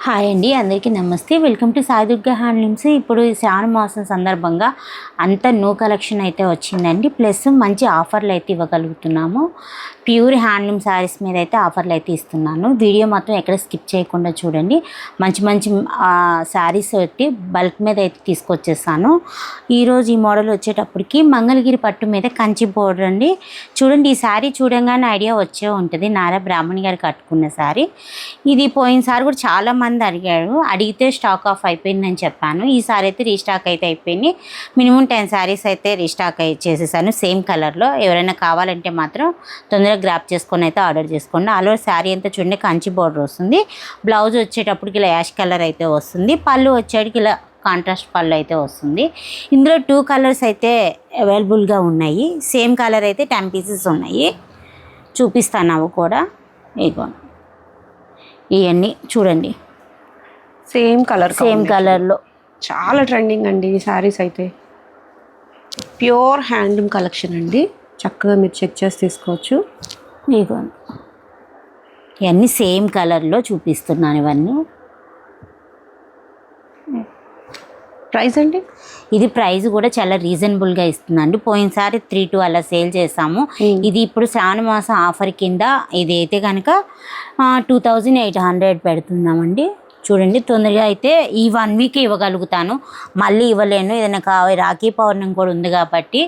Hi అండి, అందరికీ నమస్తే. Welcome to Sai Durga handlooms. ఇప్పుడు శ్రావణ మాసం సందర్భంగా అంత న్యూ కలెక్షన్ అయితే వచ్చిందండి. ప్లస్ మంచి ఆఫర్లు అయితే ఇవ్వగలుగుతున్నాము. ప్యూర్ హ్యాండ్లూమ్ శారీస్ మీద అయితే ఆఫర్లు అయితే ఇస్తున్నాను. వీడియో మాత్రం ఎక్కడ స్కిప్ చేయకుండా చూడండి. మంచి మంచి శారీస్ పెట్టి బల్క్ మీద అయితే తీసుకొచ్చేస్తాను. ఈరోజు ఈ మోడల్ వచ్చేటప్పటికి మంగళగిరి పట్టు మీద కంచి బోర్డర్ అండి. చూడండి, ఈ శారీ చూడంగానే ఐడియా వచ్చే ఉంటుంది. నారా బ్రాహ్మణి గారు కట్టుకున్న శారీ ఇది. పోయినసారి కూడా చాలా మంది అడిగితే స్టాక్ ఆఫ్ అయిపోయిందని చెప్పాను. ఈసారి అయితే రీస్టాక్ అయితే అయిపోయింది. మినిమం 10 శారీస్ అయితే రీస్టాక్ చేసేసాను సేమ్ కలర్లో. ఎవరైనా కావాలంటే మాత్రం తొందరగా గ్రాప్ చేసుకొని అయితే ఆర్డర్ చేసుకోండి. ఆల్ ఓవర్ శారీ అంతా చూడండి కంచి బోర్డర్ వస్తుంది. బ్లౌజ్ వచ్చేటప్పటికి ఇలా యాష్ కలర్ అయితే వస్తుంది. పళ్ళు వచ్చేటికి ఇలా కాంట్రాస్ట్ పళ్ళు అయితే వస్తుంది. ఇందులో 2 కలర్స్ అయితే అవైలబుల్గా ఉన్నాయి. సేమ్ కలర్ అయితే 10 పీసెస్ ఉన్నాయి. చూపిస్తాను అవి కూడా. ఇగో ఇవన్నీ చూడండి, సేమ్ కలర్లో చాలా ట్రెండింగ్ అండి ఈ శారీస్ అయితే. ప్యూర్ హ్యాండ్లూమ్ కలెక్షన్ అండి. చక్కగా మీరు చెక్ చేసి తీసుకోవచ్చు. ఇదిగోండి, ఇవన్నీ సేమ్ కలర్లో చూపిస్తున్నాను. ఇవన్నీ ప్రైస్ అండి, ఇది ప్రైస్ కూడా చాలా రీజనబుల్గా ఇస్తుందండి. పోయినసారి 3-2 అలా సేల్ చేసాము. ఇది ఇప్పుడు శ్రావణ మాసం ఆఫర్ కింద ఇది అయితే కనుక 2800 పెడుతున్నామండి. చూడండి, తొందరగా అయితే ఈ 1 వీక్ ఇవ్వగలుగుతాను, మళ్ళీ ఇవ్వలేను. ఏదైనా రాఖీ పౌర్ణమి కూడా ఉంది కాబట్టి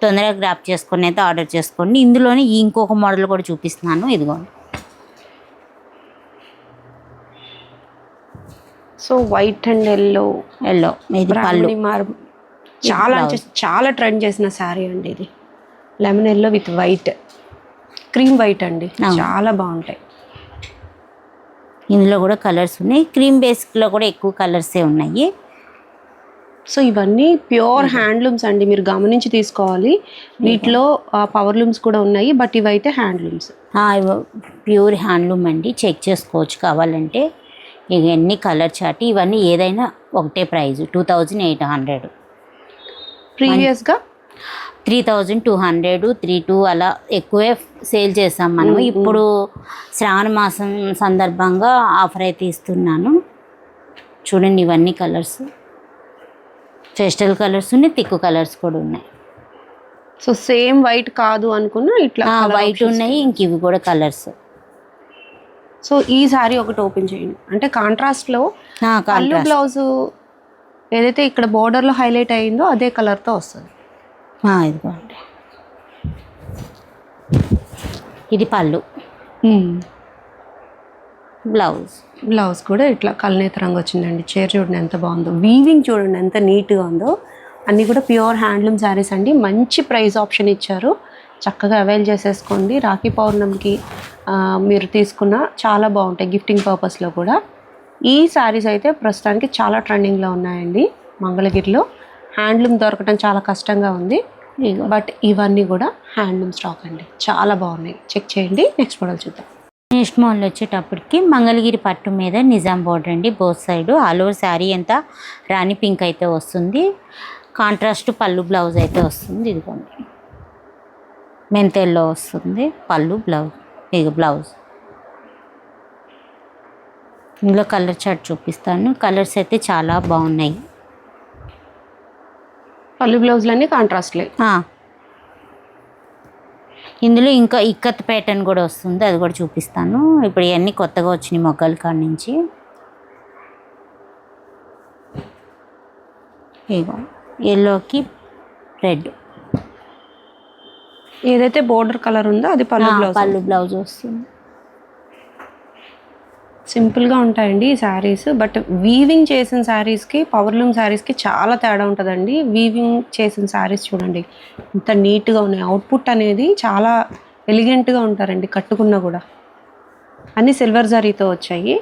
తొందరగా గ్రాప్ చేసుకొని అయితే ఆర్డర్ చేసుకోండి. ఇందులోనే ఇంకొక మోడల్ కూడా చూపిస్తున్నాను. ఇదిగోండి, సో వైట్ అండ్ ఎల్లో ఇది పళ్ళు. చాలా చాలా ట్రెండ్ చేసిన శారీ అండి ఇది. Lemon yellow with white, cream white అండి. చాలా బాగుంటాయి. ఇందులో కూడా కలర్స్ ఉన్నాయి. క్రీమ్ బేస్లో కూడా ఎక్కువ కలర్సే ఉన్నాయి. సో ఇవన్నీ ప్యూర్ హ్యాండ్లూమ్స్ అండి, మీరు గమనించి తీసుకోవాలి. వీటిలో పవర్ లూమ్స్ కూడా ఉన్నాయి, బట్ ఇవైతే హ్యాండ్లూమ్స్. ప్యూర్ హ్యాండ్లూమ్ అండి, చెక్ చేసుకోవచ్చు కావాలంటే. ఇవన్నీ కలర్ చాటి. ఇవన్నీ ఏదైనా ఒకటే ప్రైజ్ 2800. ప్రీవియస్గా 3200, 32 అలా ఎక్కువే సేల్ చేసాం మనం. ఇప్పుడు శ్రావణ మాసం సందర్భంగా ఆఫర్ అయితే ఇస్తున్నాను. చూడండి, ఇవన్నీ కలర్స్ ఫెస్టల్ కలర్స్ ఉన్నాయి, థిక్ కలర్స్ కూడా ఉన్నాయి. సో సేమ్ వైట్ కాదు అనుకున్నా ఇట్లా వైట్ ఉన్నాయి. ఇంక ఇవి కూడా కలర్స్. సో ఈ సారీ ఒకటి ఓపెన్ చేయండి. అంటే కాంట్రాస్ట్లో పళ్ళు బ్లౌజ్ ఏదైతే ఇక్కడ బోర్డర్లో హైలైట్ అయిందో అదే కలర్తో వస్తుంది. ఇదిగోండి, ఇది పళ్ళు. బ్లౌజ్ కూడా ఇట్లా కల్నేత రంగు వచ్చిందండి. చీర చూడండి ఎంత బాగుందో, వీవింగ్ చూడండి ఎంత నీట్గా ఉందో. అన్నీ కూడా ప్యూర్ హ్యాండ్లూమ్ శారీస్ అండి. మంచి ప్రైస్ ఆప్షన్ ఇచ్చారు, చక్కగా అవైల్ చేసేసుకోండి. రాఖీ పౌర్ణమికి మీరు తీసుకున్న చాలా బాగుంటాయి గిఫ్టింగ్ పర్పస్లో కూడా. ఈ శారీస్ అయితే ప్రస్తుతానికి చాలా ట్రెండింగ్లో ఉన్నాయండి. మంగళగిరిలో హ్యాండ్లూమ్ దొరకడం చాలా కష్టంగా ఉంది, బట్ ఇవన్నీ కూడా హ్యాండ్లూమ్ స్టాక్ అండి. చాలా బాగున్నాయి, చెక్ చేయండి. నెక్స్ట్ మోడల్ చూద్దాం. నెక్స్ట్ మోడల్ వచ్చేటప్పటికి మంగళగిరి పట్టు మీద నిజాం బోర్డర్ అండి. Both side all over sari అంతా రాణి పింక్ అయితే వస్తుంది. కాంట్రాస్ట్ పళ్ళు బ్లౌజ్ అయితే వస్తుంది. ఇదిగోండి, మెంతెల్లో వస్తుంది పళ్ళు, బ్లౌజ్. ఇందులో కలర్ చార్ట్ చూపిస్తాను. కలర్స్ అయితే చాలా బాగున్నాయి. పళ్ళు బ్లౌజ్లన్నీ కాంట్రాస్ట్లే. ఇందులో ఇంకా ఇక్కత్ ప్యాటర్న్ కూడా వస్తుంది, అది కూడా చూపిస్తాను. ఇప్పుడు ఇవన్నీ కొత్తగా వచ్చినాయి మొగ్గల కాడ నుంచి. ఇగో ఎల్లోకి రెడ్, ఏదైతే బోర్డర్ కలర్ ఉందో అది పళ్ళు బ్లౌజ్ వస్తుంది. సింపుల్గా ఉంటాయండి ఈ శారీస్, బట్ వీవింగ్ చేసిన శారీస్కి పవర్లూమ్ శారీస్కి చాలా తేడా ఉంటుందండి. వీవింగ్ చేసిన శారీస్ చూడండి ఇంత నీట్గా ఉన్నాయి. అవుట్పుట్ అనేది చాలా ఎలిగెంట్గా ఉంటారండి కట్టుకున్నా కూడా. అన్నీ సిల్వర్ జరీతో వచ్చాయి,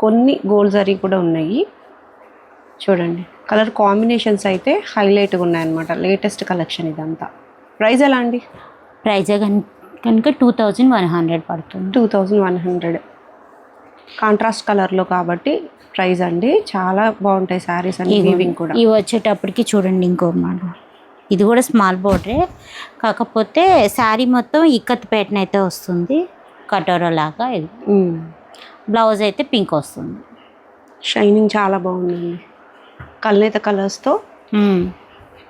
కొన్ని గోల్డ్ జరీ కూడా ఉన్నాయి. చూడండి కలర్ కాంబినేషన్స్ అయితే హైలైట్గా ఉన్నాయన్నమాట. లేటెస్ట్ కలెక్షన్ ఇదంతా. ప్రైస్ ఎలా అండి? ప్రైజ్ కనుక 2100 పడుతుంది. 2100 కాంట్రాస్ట్ కలర్లో కాబట్టి ప్రైస్ అండి. చాలా బాగుంటాయి శారీస్ అన్ని. వీవింగ్ కూడా ఇవి వచ్చేటప్పటికి చూడండి ఇంకో మోడల్. ఇది కూడా స్మాల్ బోర్డరే, కాకపోతే శారీ మొత్తం ఇక్కత్ ప్యాటర్న్ అయితే వస్తుంది, కటోరా లాగా. ఇది బ్లౌజ్ అయితే పింక్ వస్తుంది. షైనింగ్ చాలా బాగుందండి. కల్నేత కలర్స్తో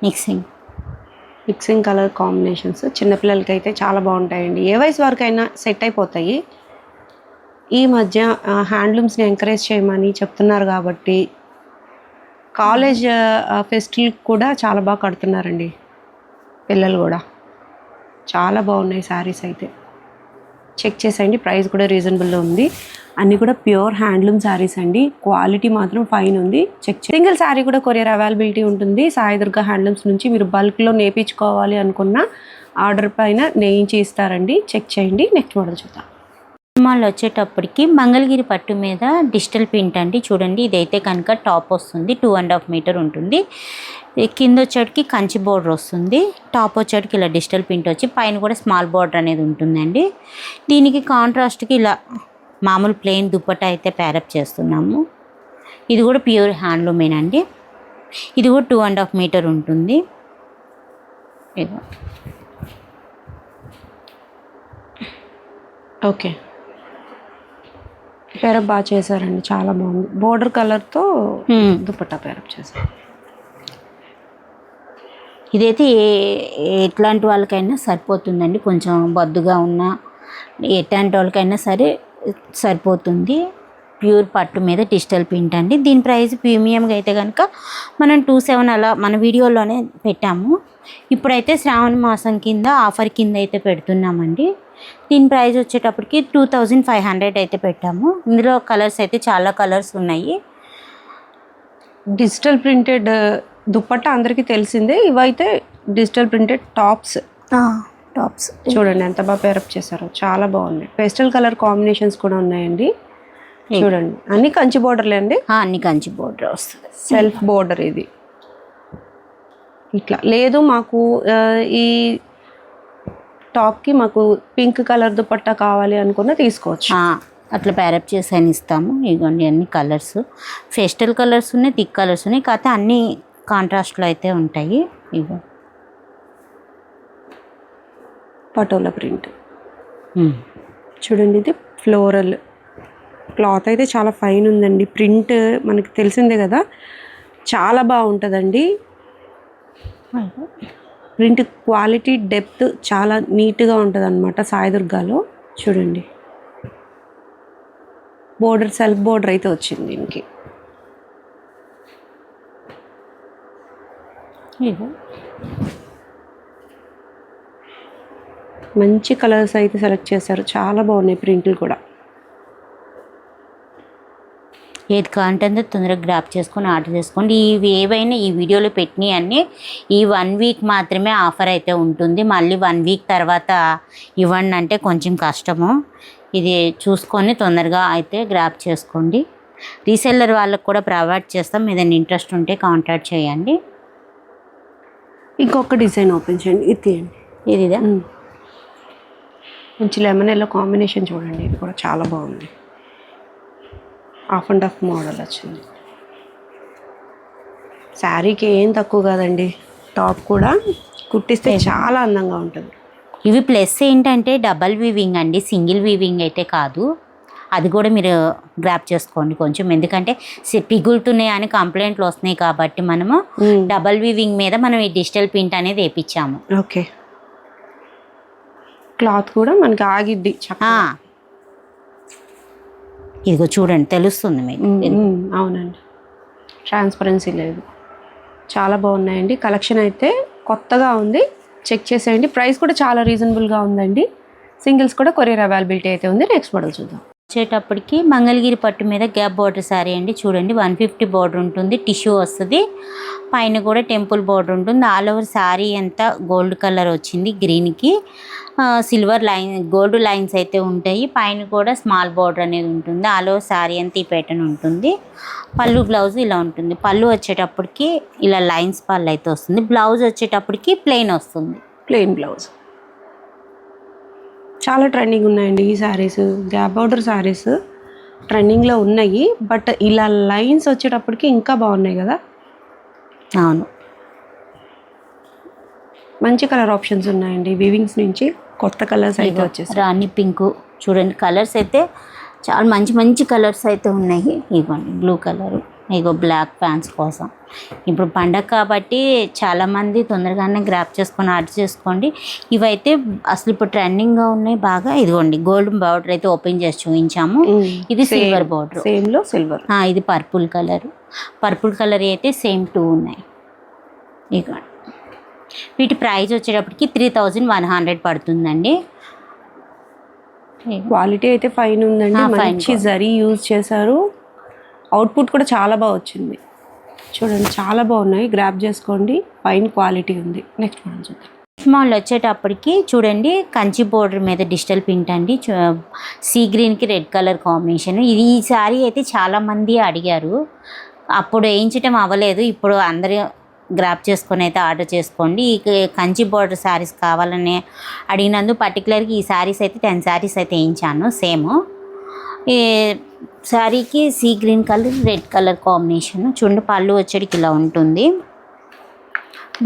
మిక్సింగ్ కలర్ కాంబినేషన్స్ చిన్నపిల్లలకి అయితే చాలా బాగుంటాయండి. ఏ వయసు వరకైనా సెట్ అయిపోతాయి. ఈ మధ్య హ్యాండ్లూమ్స్ని ఎంకరేజ్ చేయమని చెప్తున్నారు కాబట్టి కాలేజ్ ఫెస్టివల్కి కూడా చాలా బాగా కడుతున్నారండి పిల్లలు కూడా. చాలా బాగున్నాయి శారీస్ అయితే. చెక్ చేసేయండి, ప్రైస్ కూడా రీజనబుల్లో ఉంది. అన్నీ కూడా ప్యూర్ హ్యాండ్లూమ్ శారీస్ అండి. క్వాలిటీ మాత్రం ఫైన్ ఉంది. సింగిల్ శారీ కూడా కొరియర్ అవైలబిలిటీ ఉంటుంది. సాయి దుర్గా హ్యాండ్లూమ్స్ నుంచి మీరు బల్క్లో నేయించుకోవాలి అనుకున్న ఆర్డర్ పైన నేయించి ఇస్తారండి. చెక్ చేయండి. నెక్స్ట్ మోడల్ చూద్దాం. మాల్ వచ్చేటప్పటికి మంగళగిరి పట్టు మీద డిజిటల్ ప్రింట్ అండి. చూడండి, ఇదైతే కనుక టాప్ వస్తుంది, 2.5 మీటర్ ఉంటుంది. కింద వచ్చేటికి కంచి బోర్డర్ వస్తుంది. టాప్ వచ్చేటికి ఇలా డిజిటల్ ప్రింట్ వచ్చి పైన కూడా స్మాల్ బోర్డర్ అనేది ఉంటుందండి. దీనికి కాంట్రాస్ట్కి ఇలా మామూలు ప్లెయిన్ దుప్పట్టా అయితే ప్యారప్ చేస్తున్నాము. ఇది కూడా ప్యూర్ హ్యాండ్లూమేనండి. ఇది కూడా 2.5 మీటర్ ఉంటుంది. ఓకే, పేరప్ బాగా చేశారండి, చాలా బాగుంది. బోర్డర్ కలర్తో దుపట్టా పేరప్ చేశారు. ఇదైతే ఎట్లాంటి వాళ్ళకైనా సరిపోతుందండి. కొంచెం బద్దుగా ఉన్న ఎట్లాంటి వాళ్ళకైనా సరే సరిపోతుంది. ప్యూర్ పట్టు మీద డిజిటల్ ప్రింట్ అండి. దీని ప్రైస్ ప్రీమియంగా అయితే కనుక మనం 2,700 అలా మన వీడియోలోనే పెట్టాము. ఇప్పుడైతే శ్రావణ మాసం కింద ఆఫర్ కింద అయితే పెడుతున్నామండి. దీని ప్రైస్ వచ్చేటప్పటికి 2,500 అయితే పెట్టాము. ఇందులో కలర్స్ అయితే చాలా కలర్స్ ఉన్నాయి. డిజిటల్ ప్రింటెడ్ దుప్పట్టా అందరికీ తెలిసిందే. ఇవైతే డిజిటల్ ప్రింటెడ్ టాప్స్ చూడండి ఎంత బాగా పేరప్ చేశారో, చాలా బాగున్నాయి. పేస్టల్ కలర్ కాంబినేషన్స్ కూడా ఉన్నాయండి. చూడండి, అన్ని కంచి బోర్డర్లే అండి. అన్ని కంచి బోర్డర్ వస్తుంది. సెల్ఫ్ బోర్డర్ ఇది. ఇట్లా లేదు మాకు ఈ టాప్కి మాకు పింక్ కలర్ దుపట్టా కావాలి అనుకున్న తీసుకోవచ్చు. అట్లా ప్యారప్ చేసి అని ఇస్తాము. ఇదిగోండి అన్ని కలర్స్, ఫెస్టల్ కలర్స్ ఉన్నాయి, థిక్ కలర్స్ ఉన్నాయి. కాకపోతే అన్ని కాంట్రాస్ట్లో అయితే ఉంటాయి. ఇగో పటోలా ప్రింట్ చూడండి. ఇది ఫ్లోరల్ క్లాత్ అయితే చాలా ఫైన్ ఉందండి. ప్రింట్ మనకి తెలిసిందే కదా, చాలా బాగుంటుందండి. ప్రింట్ క్వాలిటీ డెప్త్ చాలా నీట్గా ఉంటుంది అనమాట సాయి దుర్గాలో. చూడండి, బోర్డర్ సెల్ఫ్ బోర్డర్ అయితే వచ్చింది దీనికి. మంచి కలర్స్ అయితే సెలెక్ట్ చేశారు, చాలా బాగున్నాయి ప్రింట్లు కూడా. ఏది కావాలంటే తొందరగా గ్రాప్ చేసుకొని ఆర్డర్ చేసుకోండి. ఇవి ఏవైనా ఈ వీడియోలో పెట్టినవి అన్నీ ఈ 1 వీక్ మాత్రమే ఆఫర్ అయితే ఉంటుంది. మళ్ళీ 1 వీక్ తర్వాత ఇవ్వండి అంటే కొంచెం కష్టము. ఇది చూసుకొని తొందరగా అయితే గ్రాప్ చేసుకోండి. రీసెల్లర్ వాళ్ళకు కూడా ప్రొవైడ్ చేస్తాం. ఏదైనా ఇంట్రెస్ట్ ఉంటే కాంటాక్ట్ చేయండి. ఇంకొక డిజైన్ ఓపెన్ చేయండి. ఇది తీయండి. ఇదిదా మంచి లెమన్ ఎల్లో కాంబినేషన్ చూడండి. ఇది కూడా చాలా బాగుంది. హాఫ్ అండ్ హాఫ్ మోడల్ వచ్చింది. శారీకి ఏం తక్కువ కాదండి. టాప్ కూడా కుట్టిస్తే చాలా అందంగా ఉంటుంది. ఇవి ప్లస్ ఏంటంటే డబల్ వీవింగ్ అండి, సింగిల్ వీవింగ్ అయితే కాదు. అది కూడా మీరు గ్రాప్ చేసుకోండి కొంచెం. ఎందుకంటే పిగులుతున్నాయి అని కంప్లైంట్లు వస్తున్నాయి కాబట్టి మనము డబల్ వీవింగ్ మీద మనం ఈ డిజిటల్ ప్రింట్ అనేది వేయించాము. ఓకే, క్లాత్ కూడా మనకి ఆగిద్ది. ఇదిగో చూడండి, తెలుస్తుంది మీకు. అవునండి, ట్రాన్స్పరెన్సీ లేదు. చాలా బాగున్నాయండి. కలెక్షన్ అయితే కొత్తగా ఉంది, చెక్ చేసేయండి. ప్రైస్ కూడా చాలా రీజనబుల్గా ఉందండి. సింగిల్స్ కూడా కొరియర్ అవైలబిలిటీ అయితే ఉంది. నెక్స్ట్ మోడల్ చూద్దాం. వచ్చేటప్పటికి మంగళగిరి పట్టు మీద గ్యాప్ బార్డర్ శారీ అండి. చూడండి, 150 బార్డర్ ఉంటుంది, టిష్యూ వస్తుంది, పైన కూడా టెంపుల్ బార్డర్ ఉంటుంది. ఆల్ ఓవర్ శారీ అంతా గోల్డ్ కలర్ వచ్చింది, గ్రీన్కి సిల్వర్ లైన్ గోల్డ్ లైన్స్ అయితే ఉంటాయి. పైన కూడా స్మాల్ బార్డర్ అనేది ఉంటుంది. ఆల్ ఓవర్ శారీ అంతా ఈ ప్యాటర్న్ ఉంటుంది. పళ్ళు బ్లౌజ్ ఇలా ఉంటుంది. పళ్ళు వచ్చేటప్పటికి ఇలా లైన్స్ పళ్ళు అయితే వస్తుంది. బ్లౌజ్ వచ్చేటప్పటికి ప్లెయిన్ వస్తుంది, ప్లెయిన్ బ్లౌజ్. చాలా ట్రెండింగ్ ఉన్నాయండి ఈ శారీస్. గ్యాప్ బార్డర్ శారీస్ ట్రెండింగ్లో ఉన్నాయి. బట్ ఇలా లైన్స్ వచ్చేటప్పటికి ఇంకా బాగున్నాయి కదా. అవును, మంచి కలర్ ఆప్షన్స్ ఉన్నాయండి. వివింగ్స్ నుంచి కొత్త కలర్స్ అయితే వచ్చేసి రాణి పింక్ చూడండి. కలర్స్ అయితే చాలా మంచి మంచి కలర్స్ అయితే ఉన్నాయి. ఇగోండి బ్లూ కలరు, ఇగో బ్లాక్ ప్యాంట్స్ కోసం. ఇప్పుడు పండగ కాబట్టి చాలామంది తొందరగానే గ్రాప్ చేసుకొని ఆర్డర్ చేసుకోండి. ఇవైతే అసలు ఇప్పుడు ట్రెండింగ్గా ఉన్నాయి బాగా. ఇదిగోండి గోల్డ్ బార్డర్ అయితే ఓపెన్ చేసి చూపించాము. ఇది సిల్వర్ బార్డర్, సేమ్లో సిల్వర్. ఇది పర్పుల్ కలర్. పర్పుల్ కలర్ అయితే సేమ్ 2 ఉన్నాయి. ఇక వీటి ప్రైస్ వచ్చేటప్పటికి 3100 పడుతుందండి. క్వాలిటీ అయితే ఫైన్ ఉందండి, మంచి జరీ యూజ్ చేశారు. అవుట్పుట్ కూడా చాలా బాగా వచ్చింది. చూడండి చాలా బాగున్నాయి, గ్రాప్ చేసుకోండి, ఫైన్ క్వాలిటీ ఉంది. నెక్స్ట్ మనం చూద్దాం. స్మాల్ వచ్చేటప్పటికి చూడండి కంచి బోర్డర్ మీద డిజిటల్ ప్రింట్ అండి. సీ గ్రీన్కి రెడ్ కలర్ కాంబినేషన్. ఇది ఈ శారీ అయితే చాలామంది అడిగారు, అప్పుడు వేయించడం అవ్వలేదు. ఇప్పుడు అందరూ గ్రాప్ చేసుకొని అయితే ఆర్డర్ చేసుకోండి. ఈ కంచి బోర్డర్ శారీస్ కావాలని అడిగినందుకు పర్టికులర్గా ఈ శారీస్ అయితే 10 శారీస్ అయితే వేయించాను సేమ్. ఈ శారీకి sea green colour red colour combination. చూడండి పళ్ళు వచ్చేటికి ఇలా ఉంటుంది.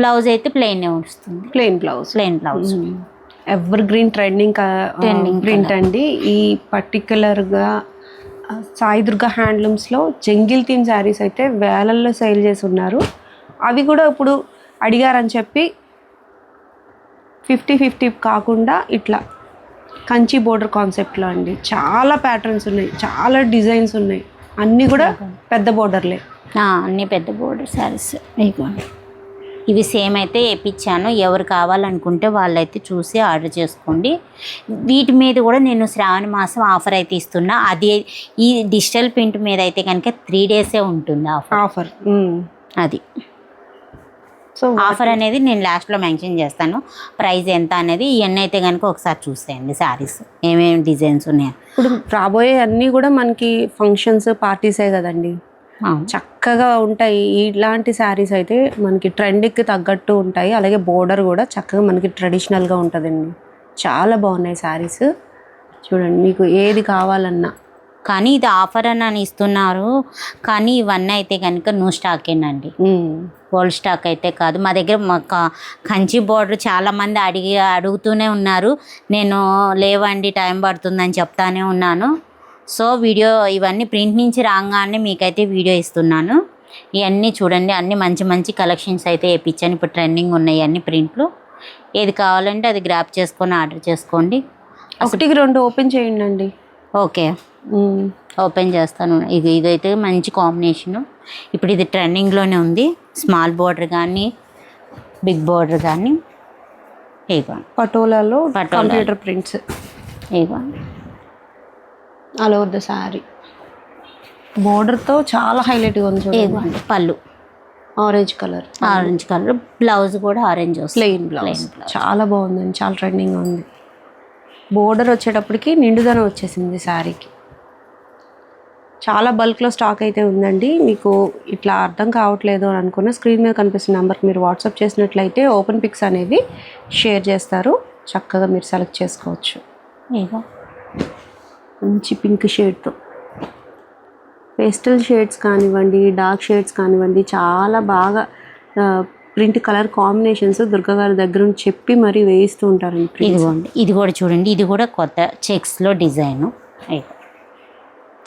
బ్లౌజ్ అయితే ప్లెయిన్ వస్తుంది, plain blouse. Ever green trending print అండి. ఈ పర్టికులర్గా సాయి దుర్గా హ్యాండ్లూమ్స్లో జంగిల్ థీమ్ శారీస్ అయితే వేలల్లో సేల్ చేసి ఉన్నారు. అవి కూడా ఇప్పుడు అడిగారని చెప్పి 50-50 కాకుండా ఇట్లా కంచి బోర్డర్ కాన్సెప్ట్లో అండి. చాలా ప్యాటర్న్స్ ఉన్నాయి, చాలా డిజైన్స్ ఉన్నాయి, అన్నీ కూడా పెద్ద బోర్డర్లే. అన్నీ పెద్ద బోర్డర్ శారీస్. ఇవి సేమ్ అయితే వేయించాను. ఎవరు కావాలనుకుంటే వాళ్ళైతే చూసి ఆర్డర్ చేసుకోండి. వీటి మీద కూడా నేను శ్రావణ మాసం ఆఫర్ అయితే ఇస్తున్నా. అది ఈ డిజిటల్ ప్రింట్ మీద అయితే కనుక 3 డేసే ఉంటుంది ఆఫర్. అది సో ఆఫర్ అనేది నేను లాస్ట్లో మెన్షన్ చేస్తాను, ప్రైస్ ఎంత అనేది. ఇవన్నీ అయితే కనుక ఒకసారి చూసేయండి శారీస్ ఏమేమి డిజైన్స్ ఉన్నాయో. ఇప్పుడు రాబోయే అన్నీ కూడా మనకి ఫంక్షన్స్ పార్టీసే కదండి, చక్కగా ఉంటాయి. ఇలాంటి శారీస్ అయితే మనకి ట్రెండ్కి తగ్గట్టు ఉంటాయి. అలాగే బోర్డర్ కూడా చక్కగా మనకి ట్రెడిషనల్గా ఉంటుందండి. చాలా బాగున్నాయి శారీస్. చూడండి మీకు ఏది కావాలన్నా. కానీ ఇది ఆఫర్ అని ఇస్తున్నారు, కానీ ఇవన్నీ అయితే కనుక న్యూ స్టాకేనండి, ఓల్డ్ స్టాక్ అయితే కాదు. మా దగ్గర కంచి బోర్డర్ చాలామంది అడుగుతూనే ఉన్నారు. నేను లేవండి టైం పడుతుందని చెప్తానే ఉన్నాను. సో వీడియో ఇవన్నీ ప్రింట్ నుంచి రాగానే మీకైతే వీడియో ఇస్తున్నాను. ఇవన్నీ చూడండి, అన్నీ మంచి మంచి కలెక్షన్స్ అయితే వేయించాను. ఇప్పుడు ట్రెండింగ్ ఉన్నాయి అన్ని ప్రింట్లు. ఏది కావాలంటే అది గ్రాప్ చేసుకొని ఆర్డర్ చేసుకోండి. 1-2 ఓపెన్ చేయండి అండి. ఓకే, ఓపెన్ చేస్తాను. ఇదైతే మంచి కాంబినేషను. ఇప్పుడు ఇది ట్రెండింగ్లోనే ఉంది. స్మాల్ బోర్డర్ కానీ బిగ్ బోర్డర్ కానీ. ఇవ్వండి పటోలాలో కంప్యూటర్ ప్రింట్స్. ఇవ్వండి ఆల్ ఓవర్ ద శారీ బోర్డర్తో చాలా హైలైట్గా ఉంది. ఇవ్వండి పళ్ళు ఆరెంజ్ కలర్, బ్లౌజ్ కూడా ఆరెంజ్ వస్తుంది, ప్లెయిన్ బ్లౌజ్. చాలా బాగుందండి, చాలా ట్రెండింగ్గా ఉంది. బోర్డర్ వచ్చేటప్పటికి నిండుదనం వచ్చేసింది శారీకి. చాలా బల్క్లో స్టాక్ అయితే ఉందండి. మీకు ఇట్లా అర్థం కావట్లేదు అని అనుకున్న స్క్రీన్ మీద కనిపిస్తున్న నెంబర్కి మీరు వాట్సాప్ చేసినట్లయితే ఓపెన్ పిక్స్ అనేవి షేర్ చేస్తారు, చక్కగా మీరు సెలెక్ట్ చేసుకోవచ్చు. మంచి పింక్ షేడ్తో పేస్టల్ షేడ్స్ కానివ్వండి, డార్క్ షేడ్స్ కానివ్వండి, చాలా బాగా ప్రింట్ కలర్ కాంబినేషన్స్ దుర్గా గారి దగ్గర నుంచి చెప్పి మరీ వేయిస్తూ ఉంటారండి. ఇదిగోండి ఇది కూడా చూడండి, ఇది కూడా కొత్త చెక్స్లో డిజైను,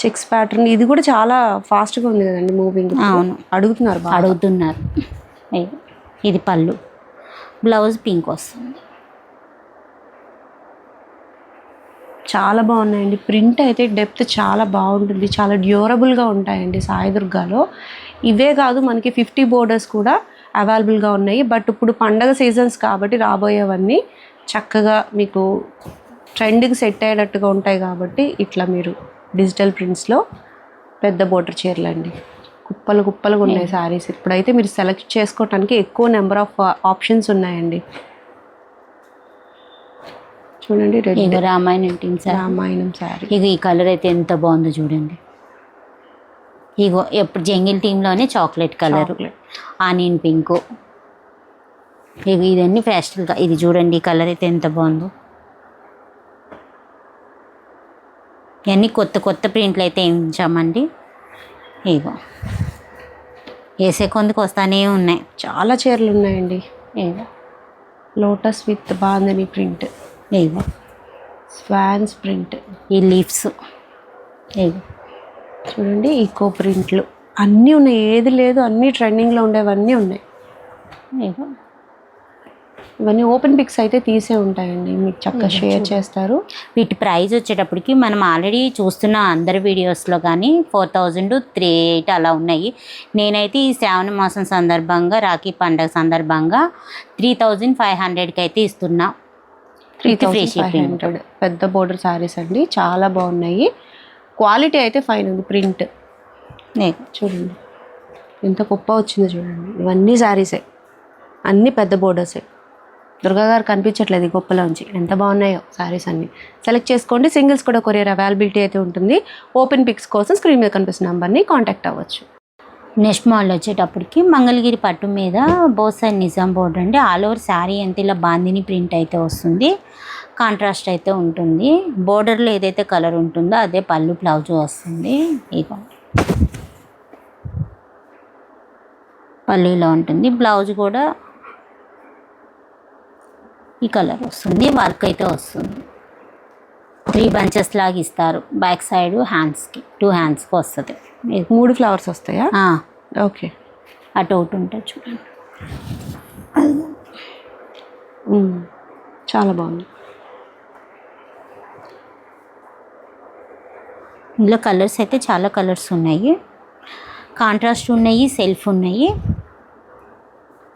చెక్స్ ప్యాటర్న్. ఇది కూడా చాలా ఫాస్ట్గా ఉంది కదండి మూవింగ్. అవును, అడుగుతున్నారు. ఇది పళ్ళు, బ్లౌజ్ పింక్ వస్తుంది. చాలా బాగున్నాయండి. ప్రింట్ అయితే డెప్త్ చాలా బాగుంటుంది, చాలా డ్యూరబుల్గా ఉంటాయండి సాయి దుర్గాలో. ఇవే కాదు మనకి 50 బోర్డర్స్ కూడా అవైలబుల్గా ఉన్నాయి. బట్ ఇప్పుడు పండగ సీజన్స్ కాబట్టి రాబోయేవన్నీ చక్కగా మీకు ట్రెండ్కి సెట్ అయ్యేటట్టుగా ఉంటాయి. కాబట్టి ఇట్లా మీరు డిజిటల్ ప్రింట్స్లో పెద్ద బోర్డర్ చీరలు అండి, కుప్పలుగా ఉన్నాయి శారీస్. ఇప్పుడైతే మీరు సెలెక్ట్ చేసుకోవటానికి ఎక్కువ నెంబర్ ఆఫ్ ఆప్షన్స్ ఉన్నాయండి. చూడండి రామాయణం శారీ. ఇక ఈ కలర్ అయితే ఎంత బాగుందో చూడండి. ఇగో ఎప్పుడు జంగిల్ టీంలోనే చాక్లెట్ కలర్, ఆనియన్ పింక్. ఇక ఇదన్నీ ఫ్యాషనల్గా. ఇది చూడండి ఈ కలర్ అయితే ఎంత బాగుందో. ఇవన్నీ కొత్త ప్రింట్లు అయితే వేయించామండి. ఇగో వేసే కొందుకు వస్తానే ఉన్నాయి, చాలా చీరలు ఉన్నాయండి. ఇగో లోటస్ విత్ బాందని ప్రింట్, ఇగో స్వాన్స్ ప్రింట్, ఈ లీవ్స్ ఇగో చూడండి ఈకో ప్రింట్లు అన్నీ ఉన్నాయి, ఏది లేదు అన్నీ ట్రెండింగ్లో ఉండేవన్నీ ఉన్నాయి. ఇగో ఇవన్నీ ఓపెన్ పిక్స్ అయితే తీసే ఉంటాయండి, మీకు చక్కగా షేర్ చేస్తారు. వీటి ప్రైస్ వచ్చేటప్పటికి మనం ఆల్రెడీ చూస్తున్న అందరి వీడియోస్లో కానీ 4000 3,800 అలా ఉన్నాయి. నేనైతే ఈ శ్రావణ మాసం సందర్భంగా రాఖీ పండగ సందర్భంగా 3,500కి అయితే ఇస్తున్నా. 3,500 పెద్ద బోర్డర్ శారీస్ అండి, చాలా బాగున్నాయి. క్వాలిటీ అయితే ఫైన్ ఉంది. ప్రింట్ చూడండి ఎంత గొప్ప వచ్చిందో చూడండి. ఇవన్నీ శారీసే, అన్నీ పెద్ద బోర్డర్సే. దుర్గా గారు కనిపించట్లేదు ఈ గొప్పలోంచి, ఎంత బాగున్నాయో శారీస్ అన్నీ. సెలెక్ట్ చేసుకోండి. సింగిల్స్ కూడా కొరియర్ అవైలబిలిటీ అయితే ఉంటుంది. ఓపెన్ పిక్స్ కోసం స్క్రీన్ మీద కనిపిస్తున్న నెంబర్ని కాంటాక్ట్ అవ్వచ్చు. నెక్స్ట్ మోడల్ వచ్చేటప్పటికి మంగళగిరి పట్టు మీద బోత్ సైడ్ నిజాం బోర్డర్ అండి. ఆల్ ఓవర్ శారీ అంతా ఇలా బాందిని ప్రింట్ అయితే వస్తుంది, కాంట్రాస్ట్ అయితే ఉంటుంది. బోర్డర్లో ఏదైతే కలర్ ఉంటుందో అదే పళ్ళు బ్లౌజ్ వస్తుంది. ఇక పళ్ళులో ఉంటుంది, బ్లౌజ్ కూడా ఈ కలర్ వస్తుంది, వర్క్ అయితే వస్తుంది. 3 bunches లాగా ఇస్తారు. బ్యాక్ సైడ్ హ్యాండ్స్కి 2 handsకి వస్తుంది. 3 ఫ్లవర్స్ వస్తాయా? ఓకే. అటు ఒకటి ఉంటుంది చూడండి. చాలా బాగుంది. ఇందులో కలర్స్ అయితే చాలా కలర్స్ ఉన్నాయి, కాంట్రాస్ట్ ఉన్నాయి, సెల్ఫ్ ఉన్నాయి.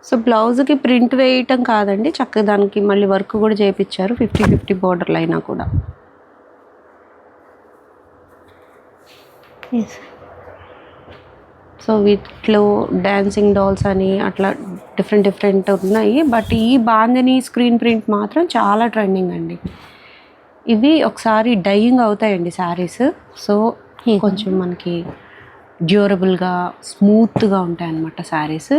సో బ్లౌజ్కి ప్రింట్ వేయటం కాదండి, చక్కగా దానికి మళ్ళీ వర్క్ కూడా చేయించారు. 50-50 బోర్డర్లు అయినా కూడా. సో వీటిలో డాన్సింగ్ డాల్స్ అని అట్లా డిఫరెంట్ ఉన్నాయి. బట్ ఈ బాందిని స్క్రీన్ ప్రింట్ మాత్రం చాలా ట్రెండింగ్ అండి. ఇవి ఒకసారి డైయింగ్ అవుతాయండి శారీస్. సో కొంచెం మనకి డ్యూరబుల్గా స్మూత్గా ఉంటాయి అన్నమాట శారీస్.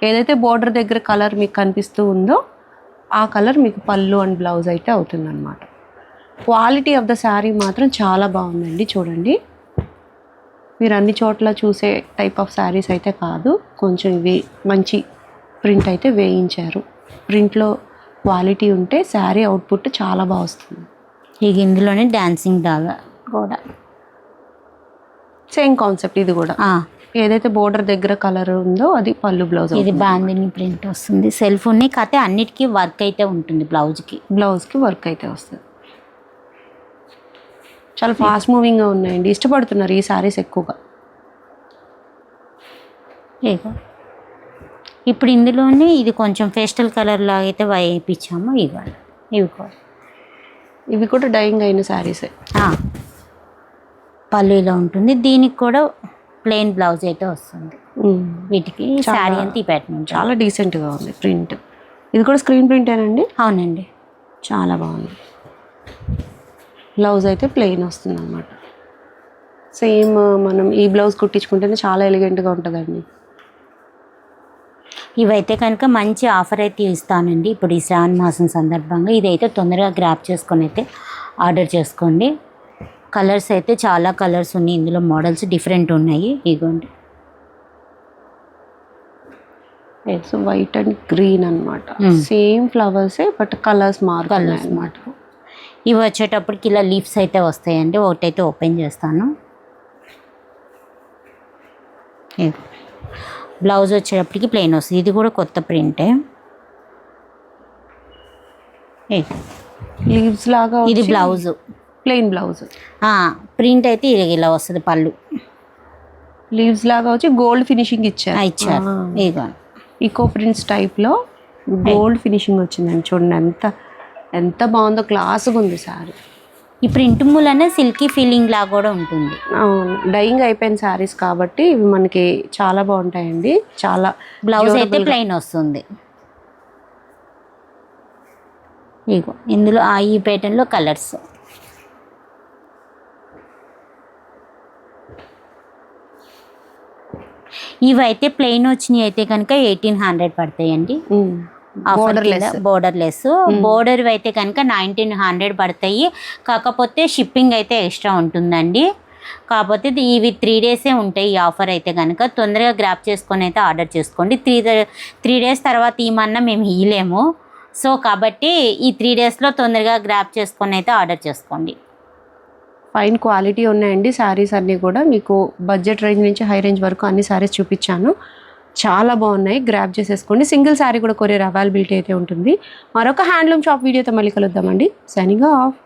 ఏదైతే బోర్డర్ దగ్గర కలర్ మీకు కనిపిస్తూ ఉందో ఆ కలర్ మీకు పళ్ళు అండ్ బ్లౌజ్ అయితే అవుతుందన్నమాట. క్వాలిటీ ఆఫ్ ద శారీ మాత్రం చాలా బాగుందండి. చూడండి, మీరు అన్ని చోట్ల చూసే టైప్ ఆఫ్ శారీస్ అయితే కాదు, కొంచెం ఇవి మంచి ప్రింట్ అయితే వేయించారు. ప్రింట్లో క్వాలిటీ ఉంటే శారీ అవుట్పుట్ చాలా బాగా వస్తుంది. ఇక ఇందులోనే డాన్సింగ్ డాల్ కూడా సేమ్ కాన్సెప్ట్. ఇది కూడా ఏదైతే బోర్డర్ దగ్గర కలర్ ఉందో అది పళ్ళు బ్లౌజ్. ఇది బాందిని ప్రింట్ వస్తుంది, సెల్ఫ్ ఉన్నాయి. కాకపోతే అన్నిటికీ వర్క్ అయితే ఉంటుంది. బ్లౌజ్కి వర్క్ అయితే వస్తుంది. చాలా ఫాస్ట్ మూవింగ్గా ఉన్నాయండి, ఇష్టపడుతున్నారు ఈ శారీస్ ఎక్కువగా. ఇప్పుడు ఇందులోనే ఇది కొంచెం పేస్టల్ కలర్ లాగా అయితే వేయించాము. ఇవి కూడా డైయింగ్ అయిన శారీసే. పళ్ళు ఇలా ఉంటుంది, దీనికి కూడా ప్లెయిన్ బ్లౌజ్ అయితే వస్తుంది. వీటికి శారీ అంతా ఈ ప్యాటర్న్ చాలా డీసెంట్గా ఉంది ప్రింట్. ఇది కూడా స్క్రీన్ ప్రింటేనండి? అవునండి, చాలా బాగుంది. బ్లౌజ్ అయితే ప్లెయిన్ వస్తుంది అన్నమాట. సేమ్ మనం ఈ బ్లౌజ్ కుట్టించుకుంటేనే చాలా ఎలిగెంట్గా ఉంటుందండి. ఇవైతే కనుక మంచి ఆఫర్ అయితే ఇస్తానండి ఇప్పుడు ఈ శ్రావణ మాసం సందర్భంగా. ఇదైతే తొందరగా గ్రాప్ చేసుకొని అయితే ఆర్డర్ చేసుకోండి. కలర్స్ అయితే చాలా కలర్స్ ఉన్నాయి, ఇందులో మోడల్స్ డిఫరెంట్ ఉన్నాయి. ఇగోండి, సో వైట్ అండ్ గ్రీన్ అనమాట. సేమ్ ఫ్లవర్సే బట్ కలర్స్ అన్నమాట. ఇవి వచ్చేటప్పటికి ఇలా లీవ్స్ అయితే వస్తాయండి. ఒకటైతే ఓపెన్ చేస్తాను. బ్లౌజ్ వచ్చేటప్పటికి ప్లెయిన్ వస్తుంది. ఇది కూడా కొత్త ప్రింటే. లీవ్స్ లాగా ఇది బ్లౌజ్, ప్లెయిన్ బ్లౌజ్. ప్రింట్ అయితే ఇలా వస్తుంది. పళ్ళు లీవ్స్ లాగా వచ్చి గోల్డ్ ఫినిషింగ్ ఇచ్చారు. ఈకో ప్రింట్స్ టైప్లో గోల్డ్ ఫినిషింగ్ వచ్చిందండి. చూడండి ఎంత బాగుందో, క్లాస్గా ఉంది సారీ. ఈ ప్రింట్ మూలనే సిల్కీ ఫీలింగ్ లాగా కూడా ఉంటుంది. అవును, డైయింగ్ అయిపోయిన శారీస్ కాబట్టి ఇవి మనకి చాలా బాగుంటాయండి. చాలా బ్లౌజ్ అయితే ప్లెయిన్ వస్తుంది. ఇగో ఇందులో ఈ ప్యాటర్న్లో కలర్స్. ఇవైతే ప్లెయిన్ వచ్చినాయి అయితే కనుక 1,800 పడతాయండి. బోర్డర్లెస్. బోర్డర్ అయితే కనుక 1,900 పడతాయి. కాకపోతే షిప్పింగ్ అయితే ఎక్స్ట్రా ఉంటుందండి. కాకపోతే ఇవి 3 days ఉంటాయి ఈ ఆఫర్ అయితే కనుక. తొందరగా గ్రాప్ చేసుకొని అయితే ఆర్డర్ చేసుకోండి. 3 days తర్వాత ఇమన్నా మేము ఇయ్యలేము. సో కాబట్టి ఈ 3 daysలో తొందరగా గ్రాప్ చేసుకొని అయితే ఆర్డర్ చేసుకోండి. ఫైన్ క్వాలిటీ ఉన్నాయండి శారీస్ అన్నీ కూడా. మీకు బడ్జెట్ రేంజ్ నుంచి హై రేంజ్ వరకు అన్ని శారీస్ చూపించాను. చాలా బాగున్నాయి, గ్రాబ్ చేసేసుకోండి. సింగిల్ శారీ కూడా కొరియర్ అవైలబిలిటీ అయితే ఉంటుంది. మరొక హ్యాండ్లూమ్ షాప్ వీడియోతో మళ్ళీ కలుద్దామండి. Signing off.